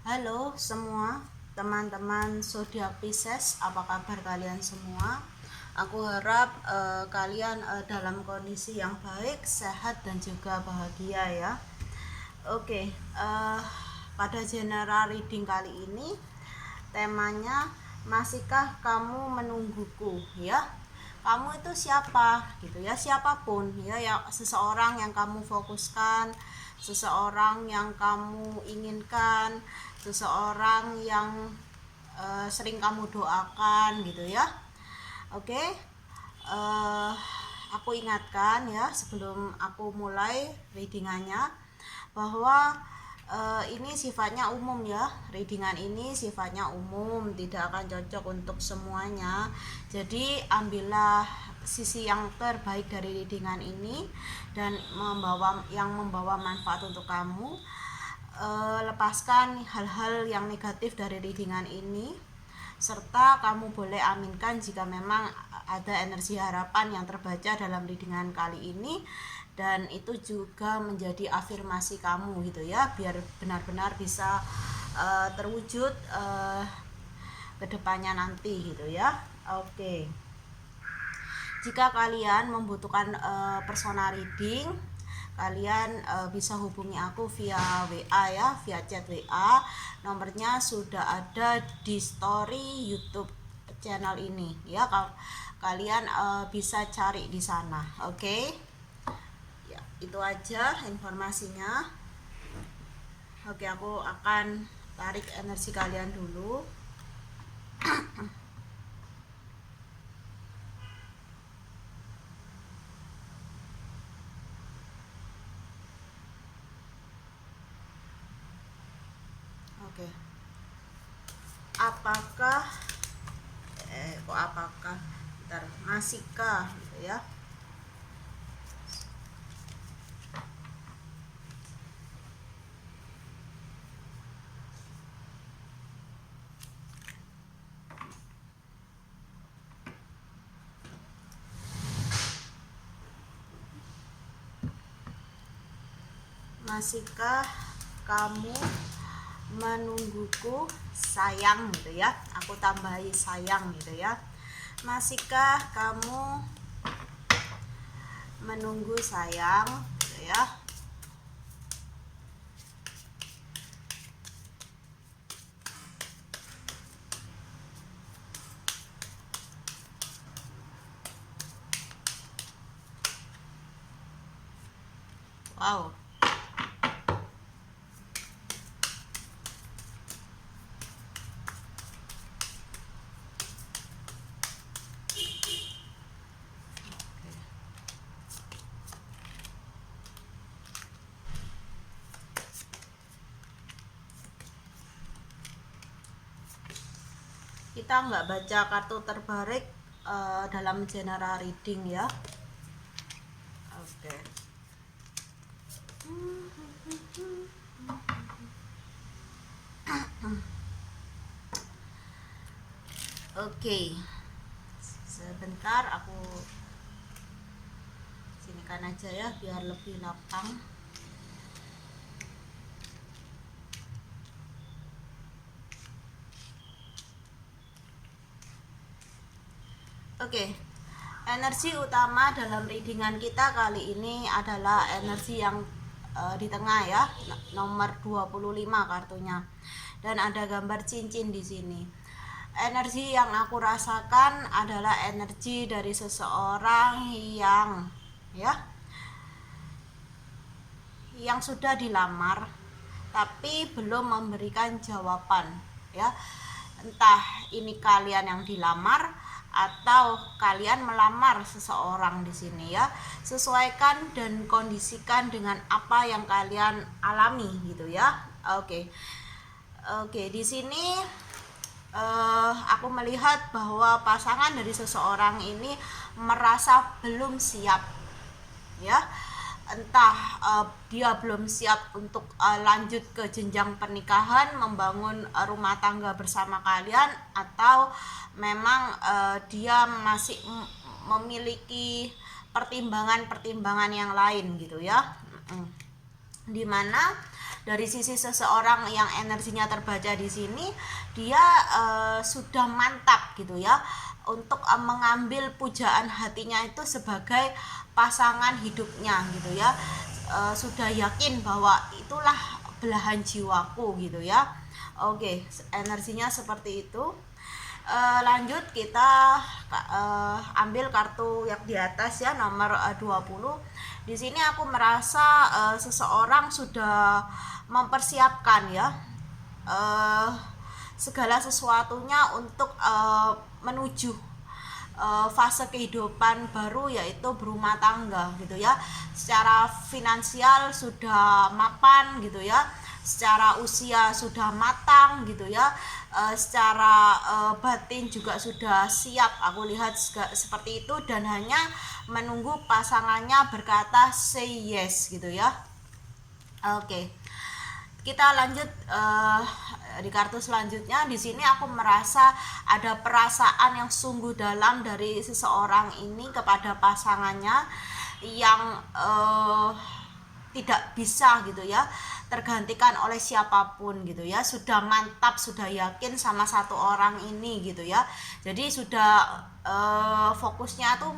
Halo semua teman-teman zodiak Pisces, apa kabar kalian semua? Aku harap kalian dalam kondisi yang baik, sehat dan juga bahagia ya. Oke, pada general reading kali ini temanya masihkah kamu menungguku ya? Kamu itu siapa gitu ya, siapapun ya, ya seseorang yang kamu fokuskan, seseorang yang kamu inginkan, seseorang yang sering kamu doakan gitu ya. Oke, uh, aku ingatkan ya sebelum aku mulai readingannya bahwa ini sifatnya umum ya. Readingan ini sifatnya umum, tidak akan cocok untuk semuanya. Jadi ambillah sisi yang terbaik dari readingan ini dan membawa manfaat untuk kamu. Lepaskan hal-hal yang negatif dari readingan ini, serta kamu boleh aminkan jika memang ada energi harapan yang terbaca dalam readingan kali ini, dan itu juga menjadi afirmasi kamu gitu ya, biar benar-benar bisa terwujud kedepannya nanti gitu ya. Oke, jika kalian membutuhkan personal reading, kalian bisa hubungi aku via WA ya, via chat WA. Nomornya sudah ada di story YouTube channel ini ya. Kalian bisa cari di sana. Oke. Ya, itu aja informasinya. Oke, aku akan tarik energi kalian dulu. Oke. Apakah apakah ntar masihkah gitu ya. Masihkah kamu menungguku, sayang gitu ya. Aku tambahi sayang gitu ya. Masihkah kamu menunggu, sayang gitu ya. Wow. Kita nggak baca kartu terbaik dalam general reading ya. Oke. Oke. Sebentar aku sinikan aja ya biar lebih lapang. Oke, energi utama dalam readingan kita kali ini adalah energi yang di tengah ya, nomor 25 kartunya. Dan ada gambar cincin di sini. Energi yang aku rasakan adalah energi dari seseorang yang sudah dilamar tapi belum memberikan jawaban ya. Entah ini kalian yang dilamar atau kalian melamar seseorang di sini ya. Sesuaikan dan kondisikan dengan apa yang kalian alami gitu ya. Oke. Oke, di sini aku melihat bahwa pasangan dari seseorang ini merasa belum siap ya. Entah dia belum siap untuk lanjut ke jenjang pernikahan, membangun rumah tangga bersama kalian, atau memang dia masih memiliki pertimbangan-pertimbangan yang lain gitu ya. Dimana dari sisi seseorang yang energinya terbaca di sini, dia sudah mantap gitu ya untuk mengambil pujaan hatinya itu sebagai pasangan hidupnya gitu ya. Sudah yakin bahwa itulah belahan jiwaku gitu ya. Oke, energinya seperti itu. Lanjut kita ambil kartu yang di atas ya, nomor 20. Di sini aku merasa seseorang sudah mempersiapkan ya segala sesuatunya untuk menuju fase kehidupan baru, yaitu berumah tangga gitu ya. Secara finansial sudah mapan gitu ya, secara usia sudah matang gitu ya, secara batin juga sudah siap, aku lihat seperti itu, dan hanya menunggu pasangannya berkata say yes gitu ya. Oke. Kita lanjut di kartu selanjutnya. Di sini aku merasa ada perasaan yang sungguh dalam dari seseorang ini kepada pasangannya yang tidak bisa gitu ya tergantikan oleh siapapun gitu ya. Sudah mantap, sudah yakin sama satu orang ini gitu ya. Jadi sudah fokusnya tuh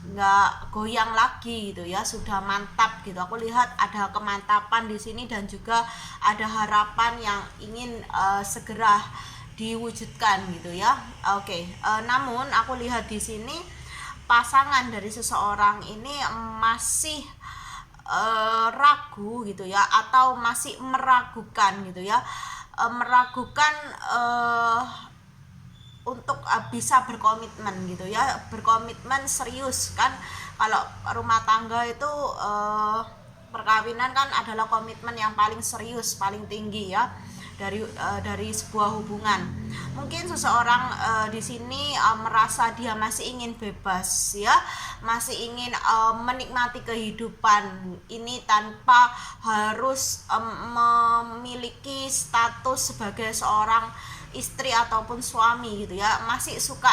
nggak goyang lagi gitu ya, sudah mantap gitu. Aku lihat ada kemantapan di sini dan juga ada harapan yang ingin segera diwujudkan gitu ya. Oke. Namun aku lihat di sini pasangan dari seseorang ini masih ragu gitu ya, atau masih meragukan gitu ya, meragukan untuk bisa berkomitmen gitu ya, berkomitmen serius kan. Kalau rumah tangga itu perkawinan kan adalah komitmen yang paling serius, paling tinggi ya dari sebuah hubungan. Mungkin seseorang di sini merasa dia masih ingin bebas ya, masih ingin menikmati kehidupan ini tanpa harus memiliki status sebagai seorang istri ataupun suami gitu ya, masih suka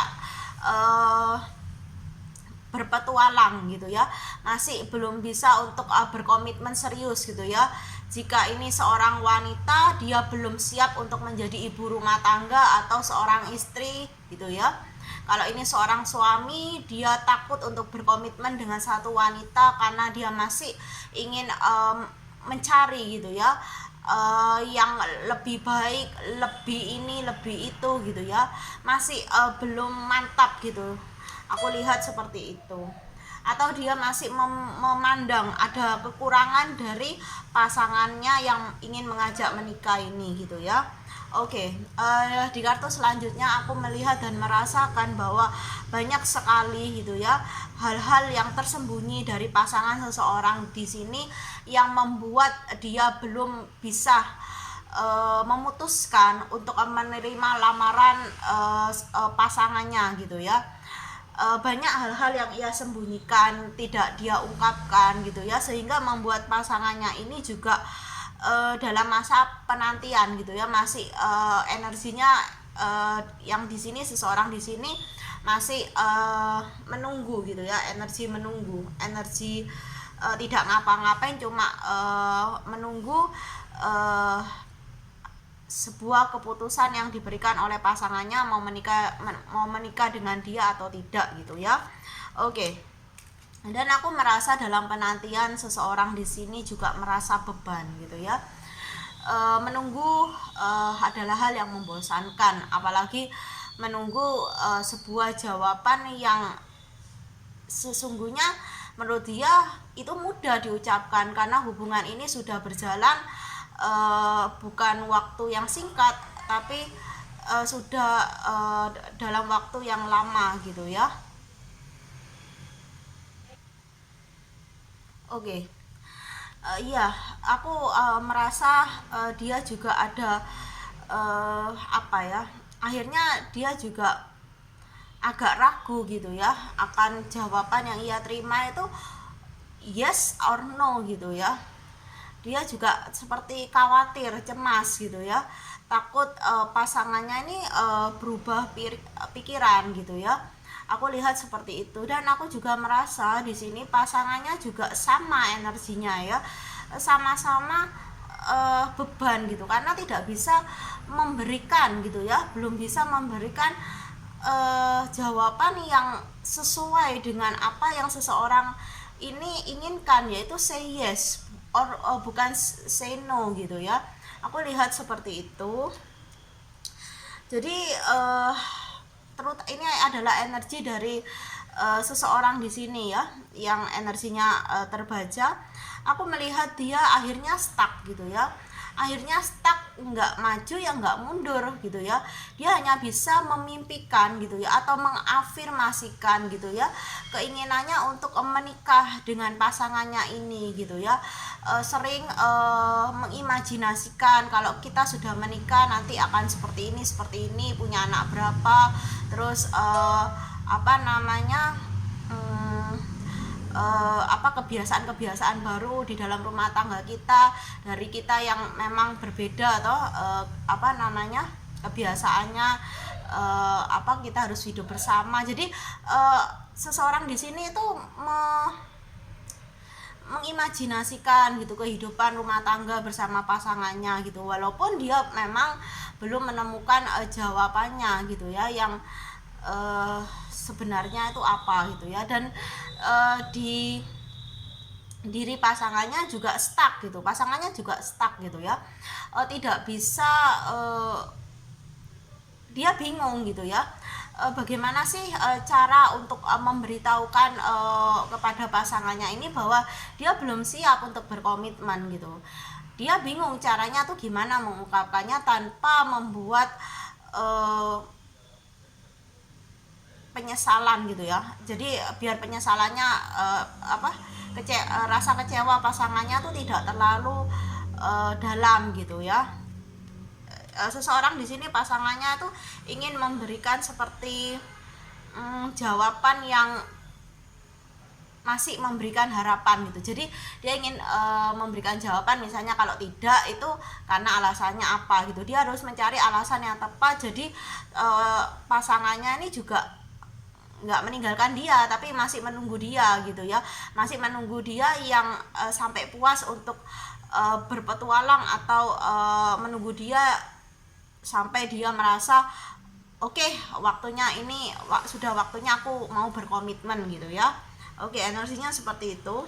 berpetualang gitu ya, masih belum bisa untuk berkomitmen serius gitu ya. Jika ini seorang wanita, dia belum siap untuk menjadi ibu rumah tangga atau seorang istri gitu ya. Kalau ini seorang suami, dia takut untuk berkomitmen dengan satu wanita karena dia masih ingin mencari gitu ya, yang lebih baik, lebih ini, lebih itu gitu ya, masih belum mantap gitu. Aku lihat seperti itu. Atau dia masih memandang ada kekurangan dari pasangannya yang ingin mengajak menikah ini gitu ya. Oke, di kartu selanjutnya aku melihat dan merasakan bahwa banyak sekali gitu ya hal-hal yang tersembunyi dari pasangan seseorang di sini yang membuat dia belum bisa memutuskan untuk menerima lamaran pasangannya gitu ya. Banyak hal-hal yang ia sembunyikan, tidak dia ungkapkan gitu ya, sehingga membuat pasangannya ini juga dalam masa penantian gitu ya, masih energinya yang di sini, seseorang di sini masih menunggu gitu ya, energi menunggu, energi tidak ngapa-ngapain, cuma menunggu sebuah keputusan yang diberikan oleh pasangannya mau menikah dengan dia atau tidak gitu ya. Oke. Dan aku merasa dalam penantian seseorang di sini juga merasa beban gitu ya. Menunggu adalah hal yang membosankan, apalagi menunggu sebuah jawaban yang sesungguhnya menurut dia itu mudah diucapkan karena hubungan ini sudah berjalan bukan waktu yang singkat, tapi sudah dalam waktu yang lama gitu ya. Oke. Iya, aku merasa dia juga ada apa ya, akhirnya dia juga agak ragu gitu ya akan jawaban yang ia terima itu yes or no gitu ya. Dia juga seperti khawatir, cemas gitu ya, takut pasangannya ini berubah pikiran gitu ya. Aku lihat seperti itu, dan aku juga merasa di sini pasangannya juga sama energinya ya, sama-sama beban gitu, karena tidak bisa memberikan gitu ya, belum bisa memberikan jawaban yang sesuai dengan apa yang seseorang ini inginkan, yaitu say yes or bukan say no gitu ya. Aku lihat seperti itu. Jadi ini adalah energi dari seseorang di sini ya, yang energinya terbaca. Aku melihat dia akhirnya stuck gitu ya, akhirnya stuck, nggak maju ya nggak mundur gitu ya. Dia hanya bisa memimpikan gitu ya, atau mengafirmasikan gitu ya keinginannya untuk menikah dengan pasangannya ini gitu ya. Sering mengimajinasikan kalau kita sudah menikah nanti akan seperti ini, punya anak berapa, terus kebiasaan-kebiasaan baru di dalam rumah tangga kita, dari kita yang memang berbeda atau kebiasaannya, kita harus hidup bersama. Jadi seseorang di sini itu mengimajinasikan gitu kehidupan rumah tangga bersama pasangannya gitu, walaupun dia memang belum menemukan jawabannya gitu ya, yang sebenarnya itu apa gitu ya. Dan di diri pasangannya juga stuck gitu, ya, tidak bisa, dia bingung gitu ya, bagaimana sih cara untuk memberitahukan kepada pasangannya ini bahwa dia belum siap untuk berkomitmen gitu. Dia bingung caranya tuh gimana mengungkapkannya tanpa membuat penyesalan gitu ya. Jadi biar penyesalannya rasa kecewa pasangannya tuh tidak terlalu dalam gitu ya. Seseorang di sini pasangannya tuh ingin memberikan seperti jawaban yang masih memberikan harapan gitu. Jadi dia ingin memberikan jawaban, misalnya kalau tidak itu karena alasannya apa gitu. Dia harus mencari alasan yang tepat. Jadi pasangannya ini juga nggak meninggalkan dia, tapi masih menunggu dia gitu ya, masih menunggu dia yang sampai puas untuk berpetualang, atau menunggu dia sampai dia merasa oke, sudah waktunya aku mau berkomitmen gitu ya. Oke, energinya seperti itu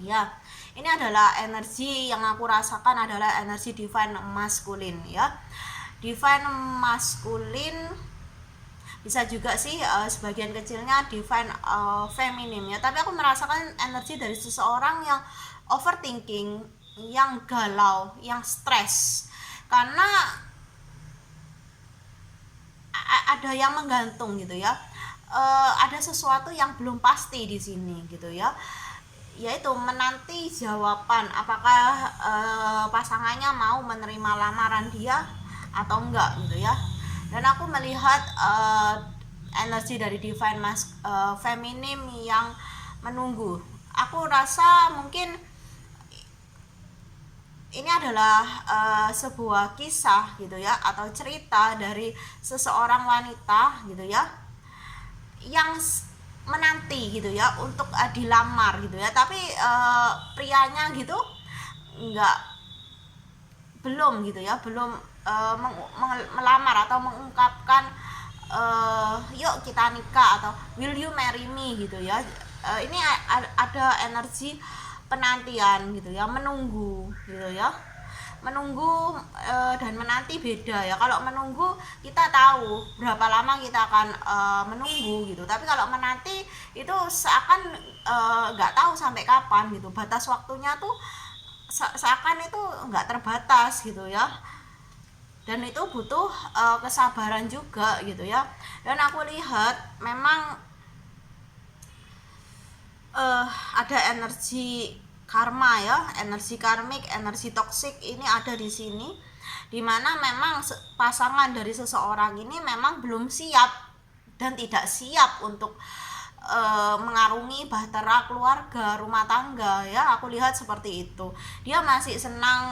ya. Ini adalah energi yang aku rasakan, adalah energi divine masculine ya. Divine masculine bisa juga sih sebagian kecilnya divine feminine ya, tapi aku merasakan energi dari seseorang yang overthinking, yang galau, yang stres, karena ada yang menggantung gitu ya. Ada sesuatu yang belum pasti di sini gitu ya, yaitu menanti jawaban apakah pasangannya mau menerima lamaran dia atau enggak gitu ya. Dan aku melihat energi dari divine feminim yang menunggu. Aku rasa mungkin ini adalah sebuah kisah gitu ya, atau cerita dari seseorang wanita gitu ya, yang menanti gitu ya untuk dilamar gitu ya, tapi prianya gitu belum gitu ya, belum melamar atau mengungkapkan yuk kita nikah atau will you marry me gitu ya. Ini ada energi penantian gitu ya, menunggu gitu ya. Menunggu dan menanti beda ya. Kalau menunggu kita tahu berapa lama kita akan menunggu gitu, tapi kalau menanti itu seakan nggak tahu sampai kapan gitu, batas waktunya tuh seakan itu nggak terbatas gitu ya. Dan itu butuh kesabaran juga gitu ya. Dan aku lihat memang ada energi karma ya, energi karmik, energi toksik ini ada di sini, dimana memang pasangan dari seseorang ini memang belum siap dan tidak siap untuk mengarungi bahtera keluarga, rumah tangga ya. Aku lihat seperti itu. Dia masih senang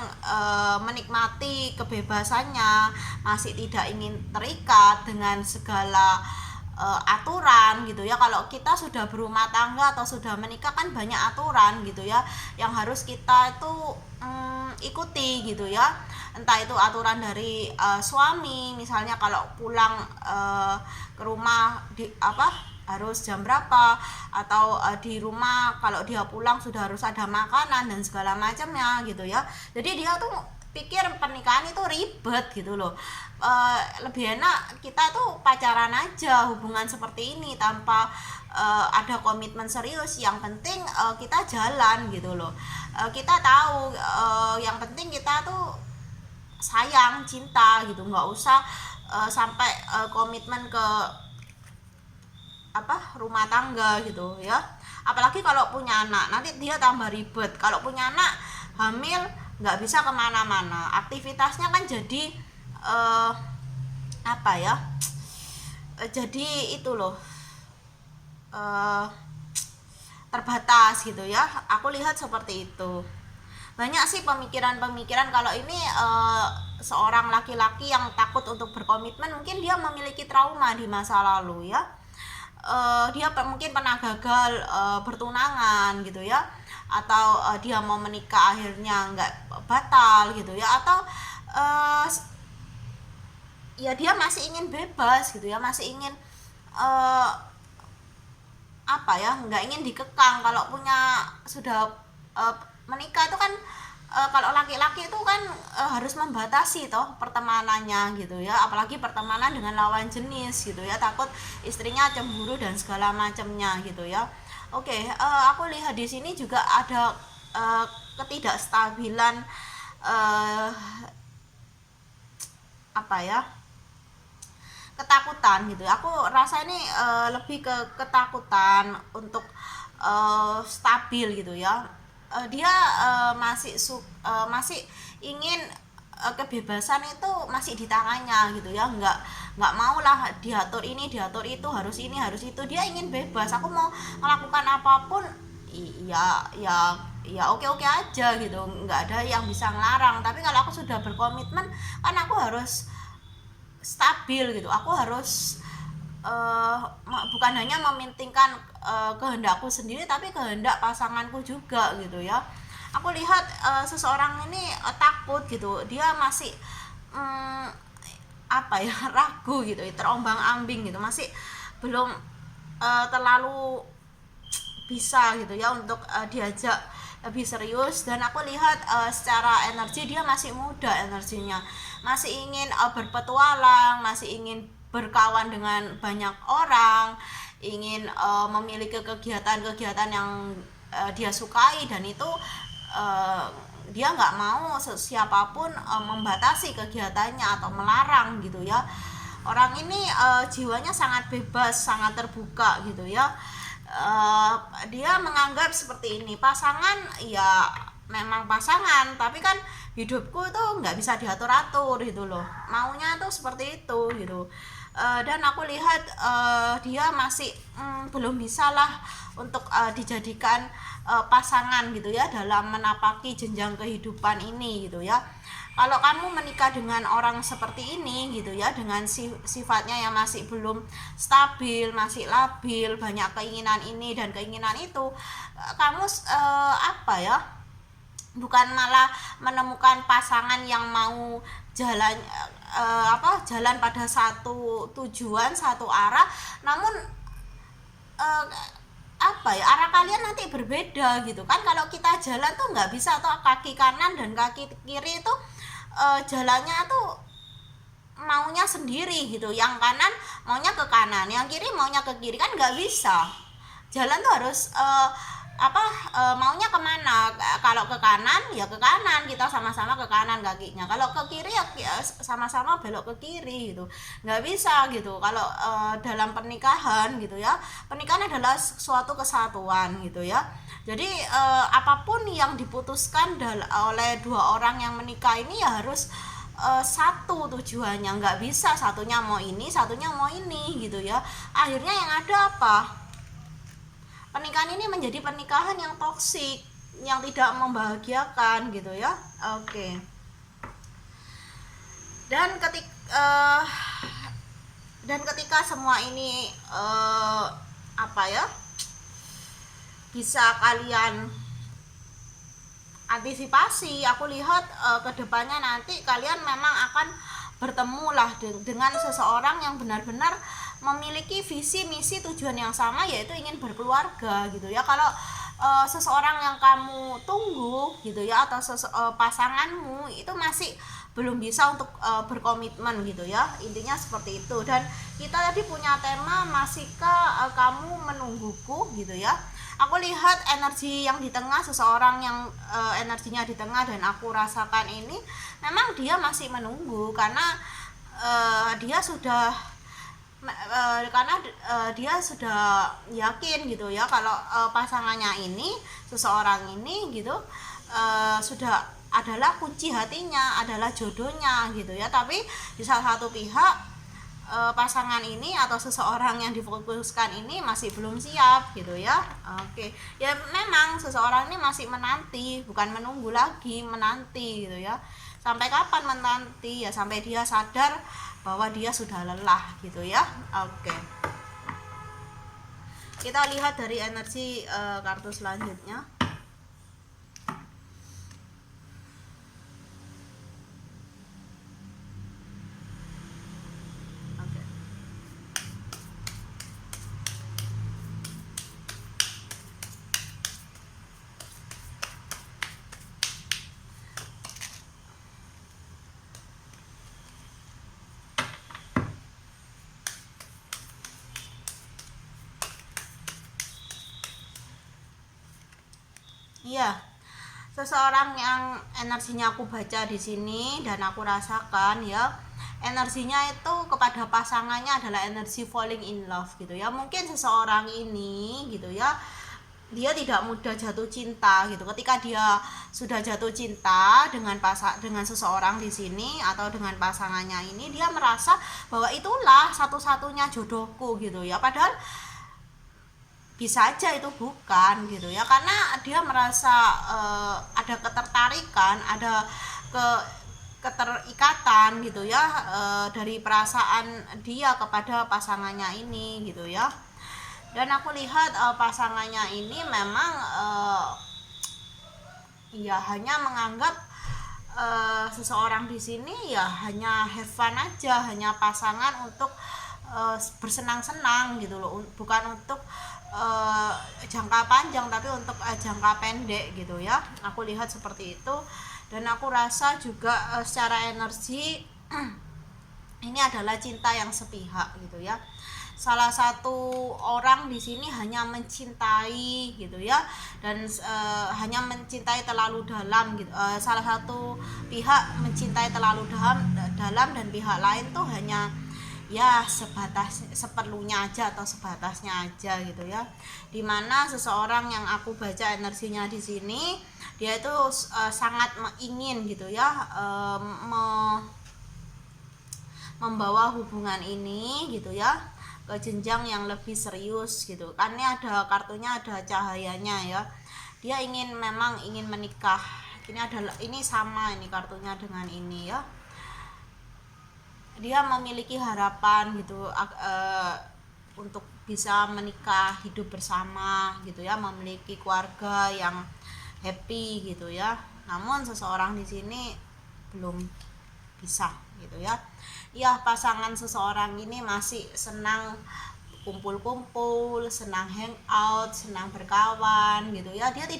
menikmati kebebasannya, masih tidak ingin terikat dengan segala aturan gitu ya. Kalau kita sudah berumah tangga atau sudah menikah kan banyak aturan gitu ya, yang harus kita itu ikuti gitu ya, entah itu aturan dari suami, misalnya kalau pulang ke rumah harus jam berapa, atau di rumah kalau dia pulang sudah harus ada makanan dan segala macamnya gitu ya. Jadi dia tuh pikir pernikahan itu ribet gitu loh. Lebih enak kita tuh pacaran aja, hubungan seperti ini tanpa ada komitmen serius. Yang penting kita jalan gitu loh. Kita tahu yang penting kita tuh sayang, cinta gitu, nggak usah sampai komitmen ke rumah tangga gitu ya. Apalagi kalau punya anak, nanti dia tambah ribet. Kalau punya anak hamil nggak bisa kemana-mana, aktivitasnya kan jadi jadi itu loh, terbatas gitu ya. Aku lihat seperti itu. Banyak sih pemikiran-pemikiran kalau ini seorang laki-laki yang takut untuk berkomitmen, mungkin dia memiliki trauma di masa lalu ya. Dia mungkin pernah gagal bertunangan gitu ya, atau dia mau menikah akhirnya nggak batal gitu ya, atau ya dia masih ingin bebas gitu ya, masih ingin nggak ingin dikekang. Kalau sudah menikah itu kan kalau laki-laki itu kan harus membatasi toh pertemanannya gitu ya, apalagi pertemanan dengan lawan jenis gitu ya, takut istrinya cemburu dan segala macamnya gitu ya. Oke, aku lihat di sini juga ada ketidakstabilan ketakutan gitu. Aku rasa ini lebih ke ketakutan untuk stabil gitu ya. Dia masih ingin kebebasan itu masih di tangannya gitu ya, nggak mau lah diatur ini diatur itu, harus ini harus itu. Dia ingin bebas, aku mau melakukan apapun ya oke aja gitu, nggak ada yang bisa ngelarang. Tapi kalau aku sudah berkomitmen kan aku harus stabil gitu, aku harus bukan hanya mementingkan kehendakku sendiri, tapi kehendak pasanganku juga gitu ya. Aku lihat seseorang ini takut gitu, dia masih ragu gitu, terombang-ambing gitu, masih belum terlalu bisa gitu ya untuk diajak lebih serius. Dan aku lihat secara energi dia masih muda, energinya masih ingin berpetualang, masih ingin berkawan dengan banyak orang, ingin memiliki kegiatan-kegiatan yang dia sukai, dan itu dia nggak mau siapapun membatasi kegiatannya atau melarang gitu ya. Orang ini jiwanya sangat bebas, sangat terbuka gitu ya. Dia menganggap seperti ini, pasangan ya memang pasangan, tapi kan hidupku tuh nggak bisa diatur-atur gitu loh, maunya tuh seperti itu gitu. Dan aku lihat dia masih belum bisa lah untuk dijadikan pasangan gitu ya dalam menapaki jenjang kehidupan ini gitu ya. Kalau kamu menikah dengan orang seperti ini gitu ya, dengan sifatnya yang masih belum stabil, masih labil, banyak keinginan ini dan keinginan itu, kamu bukan malah menemukan pasangan yang mau jalan jalan pada satu tujuan, satu arah, namun arah kalian nanti berbeda gitu kan. Kalau kita jalan tuh nggak bisa tuh kaki kanan dan kaki kiri itu jalannya tuh maunya sendiri gitu, yang kanan maunya ke kanan, yang kiri maunya ke kiri, kan nggak bisa. Jalan tuh harus maunya kemana. Kalau ke kanan ya ke kanan, kita sama-sama ke kanan kakinya. Kalau ke kiri ya sama-sama belok ke kiri gitu. Nggak bisa gitu kalau dalam pernikahan gitu ya. Pernikahan adalah suatu kesatuan gitu ya. Jadi apapun yang diputuskan oleh dua orang yang menikah ini ya harus satu tujuannya. Nggak bisa satunya mau ini, satunya mau ini gitu ya. Akhirnya yang ada apa? Pernikahan ini menjadi pernikahan yang toksik, yang tidak membahagiakan gitu ya. Oke. Dan ketika semua ini bisa kalian antisipasi. Aku lihat kedepannya nanti kalian memang akan bertemu lah dengan seseorang yang benar-benar memiliki visi misi tujuan yang sama, yaitu ingin berkeluarga gitu ya. Kalau seseorang yang kamu tunggu gitu ya, atau pasanganmu itu masih belum bisa untuk berkomitmen gitu ya, intinya seperti itu. Dan kita tadi punya tema, masihkah kamu menungguku gitu ya. Aku lihat energi yang di tengah, seseorang yang energinya di tengah dan aku rasakan ini, memang dia masih menunggu karena dia sudah dia sudah yakin gitu ya, kalau pasangannya ini, seseorang ini gitu, sudah adalah kunci hatinya, adalah jodohnya gitu ya. Tapi di salah satu pihak, pasangan ini atau seseorang yang difokuskan ini masih belum siap gitu ya. Oke, ya memang seseorang ini masih menanti, bukan menunggu lagi, menanti gitu ya. Sampai kapan menanti? Ya sampai dia sadar bahwa dia sudah lelah gitu ya. Oke, kita lihat dari energi kartu selanjutnya. Iya, seseorang yang energinya aku baca di sini dan aku rasakan ya, energinya itu kepada pasangannya adalah energi falling in love gitu ya. Mungkin seseorang ini gitu ya, dia tidak mudah jatuh cinta gitu. Ketika dia sudah jatuh cinta dengan seseorang di sini atau dengan pasangannya ini, dia merasa bahwa itulah satu-satunya jodohku gitu ya. Padahal bisa aja itu bukan gitu ya, karena dia merasa ada ketertarikan, ada keterikatan gitu ya, dari perasaan dia kepada pasangannya ini gitu ya. Dan aku lihat pasangannya ini memang ya hanya menganggap seseorang di sini ya hanya have fun aja, hanya pasangan untuk bersenang-senang gitu loh, bukan untuk jangka panjang, tapi untuk jangka pendek gitu ya. Aku lihat seperti itu. Dan aku rasa juga secara energi ini adalah cinta yang sepihak gitu ya. Salah satu orang di sini hanya mencintai gitu ya, dan hanya mencintai terlalu dalam gitu. Salah satu pihak mencintai terlalu dalam dan pihak lain tuh hanya ya sebatas seperlunya aja atau sebatasnya aja gitu ya. Dimana seseorang yang aku baca energinya di sini, dia itu sangat ingin gitu ya, membawa hubungan ini gitu ya ke jenjang yang lebih serius gitu. Karena ada kartunya, ada cahayanya ya. Dia memang ingin menikah. Ini sama ini kartunya dengan ini ya. Dia memiliki harapan gitu untuk bisa menikah, hidup bersama gitu ya, memiliki keluarga yang happy gitu ya. Namun seseorang di sini belum bisa gitu ya. Ya, pasangan seseorang ini masih senang kumpul-kumpul, senang hangout, senang berkawan gitu ya. Dia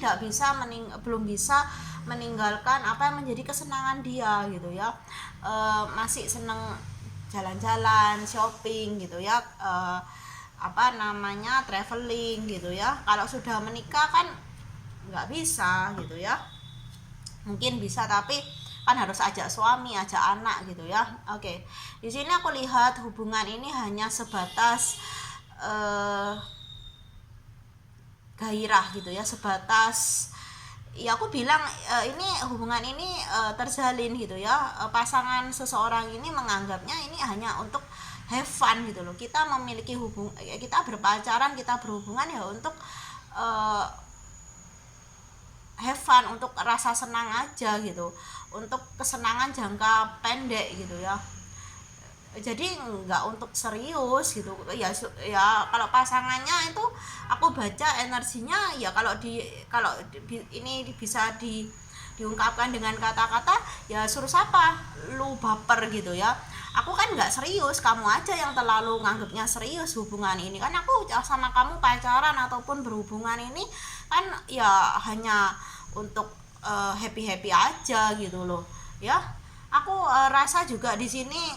belum bisa meninggalkan apa yang menjadi kesenangan dia gitu ya. Masih senang jalan-jalan, shopping gitu ya, traveling gitu ya. Kalau sudah menikah kan nggak bisa gitu ya. Mungkin bisa tapi kan harus ajak suami, ajak anak gitu ya. Oke, di sini aku lihat hubungan ini hanya sebatas gairah gitu ya, sebatas ya aku bilang ini hubungan ini terjalin gitu ya. Pasangan seseorang ini menganggapnya ini hanya untuk have fun gitu loh. Kita memiliki kita berpacaran, kita berhubungan ya untuk have fun, untuk rasa senang aja gitu, untuk kesenangan jangka pendek gitu ya. Jadi nggak untuk serius gitu ya. Kalau pasangannya itu aku baca energinya ya, kalau ini bisa diungkapkan dengan kata-kata, ya suruh siapa lu baper gitu ya. Aku kan nggak serius, kamu aja yang terlalu nganggapnya serius hubungan ini. Kan aku sama kamu pacaran ataupun berhubungan ini kan ya hanya untuk happy happy aja gitu loh ya. Aku rasa juga di sini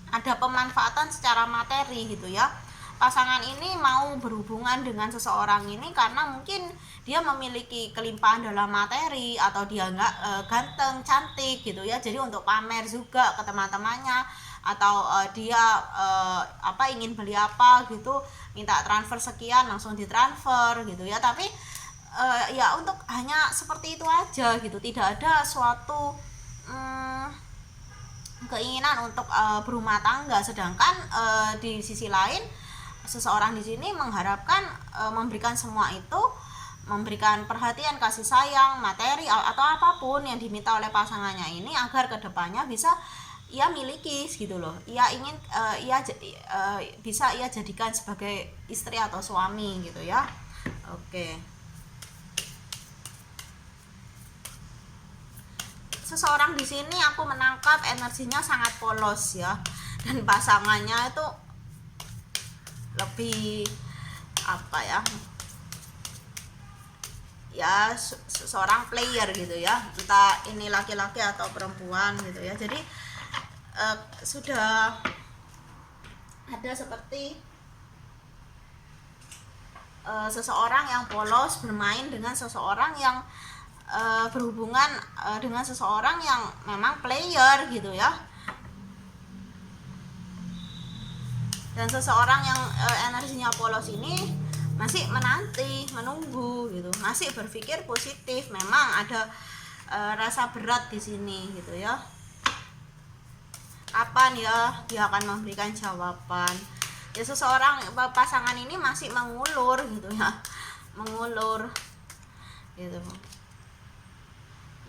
ada pemanfaatan secara materi gitu ya. Pasangan ini mau berhubungan dengan seseorang ini karena mungkin dia memiliki kelimpahan dalam materi, atau dia nggak ganteng cantik gitu ya, jadi untuk pamer juga ke teman-temannya, atau dia ingin beli apa gitu, minta transfer sekian langsung ditransfer gitu ya. Tapi ya untuk hanya seperti itu aja gitu, tidak ada suatu keinginan untuk berumah tangga. Sedangkan di sisi lain seseorang di sini mengharapkan memberikan semua itu, memberikan perhatian, kasih sayang, materi atau apapun yang diminta oleh pasangannya ini agar kedepannya bisa ia miliki gitu loh. Ia ingin bisa ia jadikan sebagai istri atau suami gitu ya. Oke. Seseorang di sini aku menangkap energinya sangat polos ya, dan pasangannya itu lebih seorang player gitu ya, entah ini laki-laki atau perempuan gitu ya. Jadi sudah ada seperti seseorang yang polos bermain dengan seseorang yang berhubungan dengan seseorang yang memang player gitu ya. Dan seseorang yang energinya polos ini masih menunggu gitu, masih berpikir positif. Memang ada rasa berat di sini gitu ya. Kapan ya dia akan memberikan jawaban? Ya seseorang pasangan ini masih mengulur gitu ya, mengulur gitu.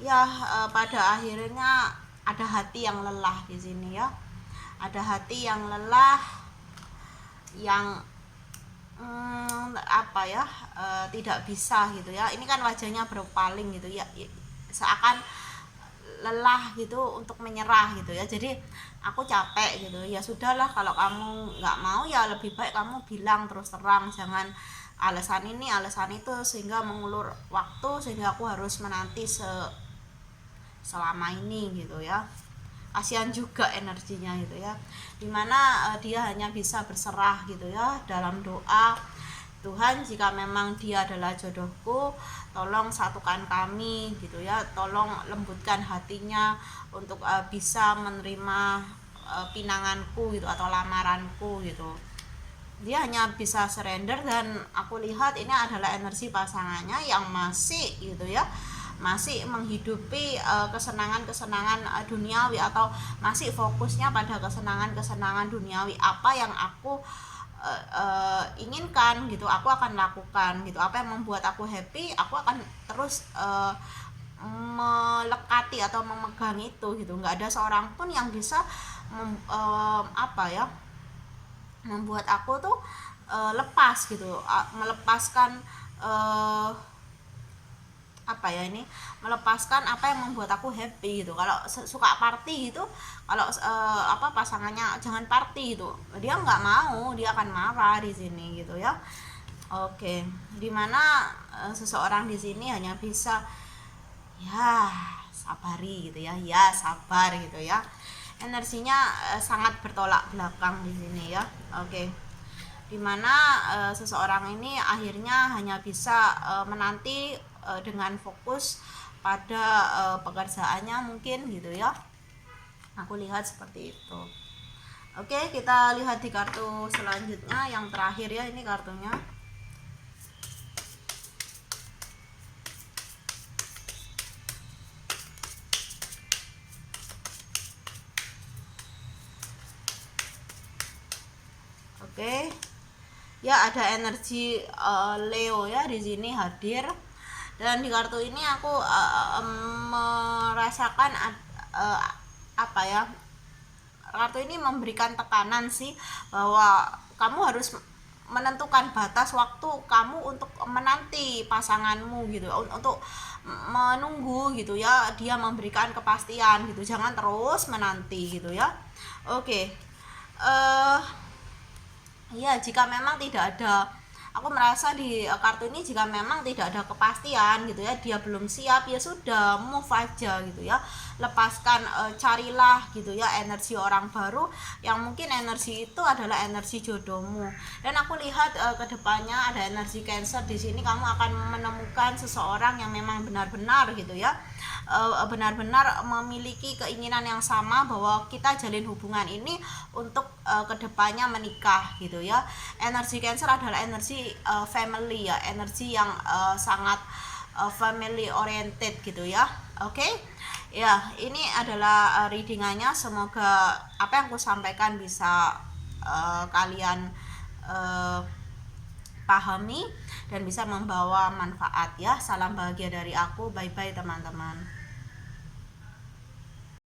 Ya pada akhirnya ada hati yang lelah di sini ya. Ada hati yang lelah, yang tidak bisa gitu ya. Ini kan wajahnya berpaling gitu ya, seakan lelah gitu untuk menyerah gitu ya. Jadi aku capek gitu, ya sudahlah, kalau kamu nggak mau ya lebih baik kamu bilang terus terang, jangan alasan ini alasan itu sehingga mengulur waktu, sehingga aku harus menanti selama ini gitu ya. Kasihan juga energinya gitu ya, dimana dia hanya bisa berserah gitu ya dalam doa. Tuhan, jika memang dia adalah jodohku, tolong satukan kami gitu ya, tolong lembutkan hatinya untuk bisa menerima pinanganku gitu atau lamaranku gitu. Dia hanya bisa surrender, dan aku lihat ini adalah energi pasangannya yang masih gitu ya, masih menghidupi kesenangan-kesenangan duniawi, atau masih fokusnya pada kesenangan-kesenangan duniawi. Apa yang aku inginkan gitu, aku akan lakukan gitu. Apa yang membuat aku happy, aku akan terus melekati atau memegang itu gitu. Nggak ada seorang pun yang bisa membuat aku tuh lepas gitu, melepaskan melepaskan apa yang membuat aku happy gitu. Kalau suka party gitu, kalau pasangannya jangan party gitu, dia nggak mau, dia akan marah di sini gitu ya. Oke, dimana seseorang di sini hanya bisa ya sabari gitu ya, sabar gitu ya. Energinya sangat bertolak belakang di sini ya. Oke, dimana seseorang ini akhirnya hanya bisa menanti dengan fokus pada pekerjaannya mungkin gitu ya. Aku lihat seperti itu. Oke, kita lihat di kartu selanjutnya yang terakhir ya, ini kartunya. Oke. Ya, ada energi Leo ya di sini hadir. Dan di kartu ini aku merasakan kartu ini memberikan tekanan sih, bahwa kamu harus menentukan batas waktu kamu untuk menanti pasanganmu gitu, untuk menunggu gitu ya, dia memberikan kepastian gitu, jangan terus menanti gitu ya. Oke. Ya, jika memang tidak ada, aku merasa di kartu ini jika memang tidak ada kepastian gitu ya, dia belum siap, ya sudah, move aja gitu ya, lepaskan, carilah gitu ya energi orang baru yang mungkin energi itu adalah energi jodohmu. Dan aku lihat kedepannya ada energi Cancer di sini, kamu akan menemukan seseorang yang memang benar-benar gitu ya, benar-benar memiliki keinginan yang sama bahwa kita jalin hubungan ini untuk kedepannya menikah gitu ya. Energi Cancer adalah energi family ya, energi yang sangat family oriented gitu ya. Oke. Ya, ini adalah readingannya. Semoga apa yang aku sampaikan bisa kalian pahami dan bisa membawa manfaat ya. Salam bahagia dari aku. Bye bye teman-teman.